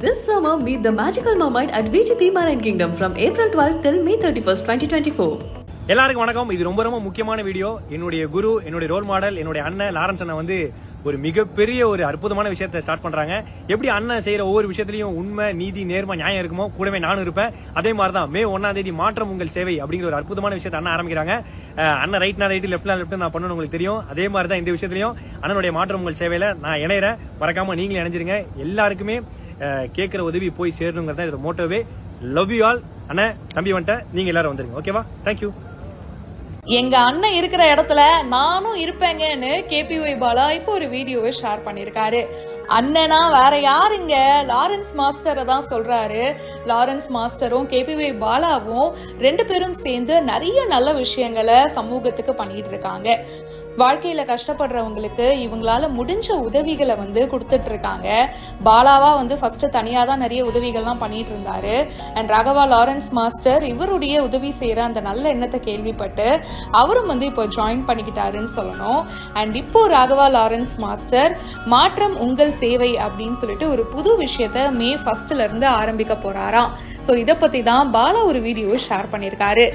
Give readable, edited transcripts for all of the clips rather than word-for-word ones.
This summer, meet the magical mermaid at VGP Marine Kingdom from April 12th till May 31st, 2024. எல்லாருக்கும் வணக்கம். இது ரொம்ப ரொம்ப முக்கியமான வீடியோ. என்னுடைய குரு, என்னுடைய ரோல் மாடல், என்னுடைய அண்ணன் லாரன்ஸ் அண்ணன் வந்து ஒரு மிகப்பெரிய ஒரு அற்புதமான விஷயத்தை ஸ்டார்ட் பண்றாங்க. எப்படி அண்ணன் செய்யற ஒவ்வொரு விஷயத்திலையும் உண்மை, நீதி, நேர்மை, நியாயம் இருக்குமோ கூடவே நானும் இருப்பேன். அதே மாதிரி தான் மே 1ஆம் தேதி மாற்றம் உங்கள் சேவை அப்படிங்கிற ஒரு அற்புதமான விஷயத்தை அண்ணன் ஆரம்பிக்கிறாங்க. அண்ணன் ரைட்னா ரைட்டு, லெஃப்ட்னா லெஃப்ட் நான் பண்ணணும் உங்களுக்கு தெரியும். அதே மாதிரி தான் இந்த விஷயத்திலையும் அண்ணனுடைய மாற்றம் உங்கள் சேவையில நான் இணையறேன். மறக்காம நீங்களும் இணைஞ்சிருங்க. எல்லாருக்குமே கேட்கிற உதவி போய் சேரணுங்கிறது தான் இதோட மோட்டோவே. Love you all. அண்ணன் தம்பி வந்துட்டேன், நீங்க எல்லாரும் வந்துருங்க. ஓகேவா? தேங்க்யூ. எங்க அண்ணன் இருக்கிற இடத்துல நானும் இருப்பேங்கன்னு கேபிஒய் பாலா இப்போ ஒரு வீடியோவை ஷேர் பண்ணியிருக்காரு. அண்ணனா வேற யாருங்க, லாரன்ஸ் மாஸ்டரை தான் சொல்றாரு. லாரன்ஸ் மாஸ்டரும் கேபிஒய் பாலாவும் ரெண்டு பேரும் சேர்ந்து நிறைய நல்ல விஷயங்களை சமூகத்துக்கு பண்ணிட்டு இருக்காங்க. வாழ்க்கையில கஷ்டப்படுறவங்களுக்கு இவங்களால முடிஞ்ச உதவிகளை வந்து கொடுத்துட்டு இருக்காங்க. பாலாவா வந்து ஃபர்ஸ்ட் தனியா தான் நிறைய உதவிகள்லாம் பண்ணிட்டு இருந்தாரு. அண்ட் ராகவா லாரன்ஸ் மாஸ்டர் இவருடைய உதவி செய்யற அந்த நல்ல எண்ணத்தை கேள்விப்பட்டு அவரும் வந்து இப்போ ஜாயின் பண்ணிக்கிட்டாருன்னு சொல்லணும். அண்ட் இப்போ ராகவா லாரன்ஸ் மாஸ்டர் மாற்றம் உங்கள் சேவை அப்படின்னு சொல்லிட்டு ஒரு புது விஷயத்த மே 1 இருந்து ஆரம்பிக்க போறாராம். ஸோ இதை பத்தி தான் பாலா ஒரு வீடியோ ஷேர் பண்ணியிருக்காரு.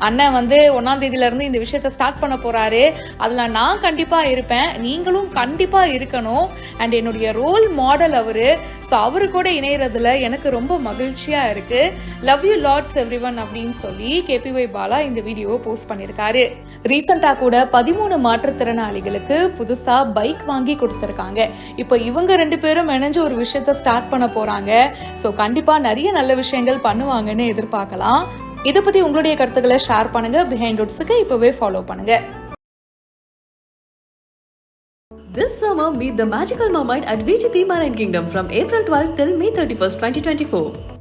அண்ணன் வந்து 1ஆம் தேதியில இருந்து இந்த விஷயத்த ஸ்டார்ட் பண்ண போறாரு. அதுல நான் கண்டிப்பா இருப்பேன், நீங்களும் கண்டிப்பா இருக்கணும். அண்ட் என்னுடைய ரோல் மாடல் அவரு. ஸோ அவரு கூட இணையறதுல எனக்கு ரொம்ப மகிழ்ச்சியா இருக்கு. லவ் யூ லாட்ஸ் எவ்ரிவன் அப்படின்னு சொல்லி கேபிஒய் பாலா இந்த வீடியோவை போஸ்ட் பண்ணியிருக்காரு. ரீசெண்டா கூட 13 மாற்றுத்திறனாளிகளுக்கு புதுசா பைக் வாங்கி கொடுத்துருக்காங்க. இப்போ இவங்க ரெண்டு பேரும் இணைஞ்சு ஒரு விஷயத்த ஸ்டார்ட் பண்ண போறாங்க. ஸோ கண்டிப்பா நிறைய நல்ல விஷயங்கள் பண்ணுவாங்கன்னு எதிர்பார்க்கலாம். இதை பத்தி உங்களுடைய கருத்துக்களை ஷேர் பண்ணுங்க. பிஹைண்ட் ரூட்ஸ்க்கு இப்பவே ஃபாலோ பண்ணுங்க. This summer, meet the magical mermaid at VGP Marine Kingdom from April 12th till May 31st, 2024.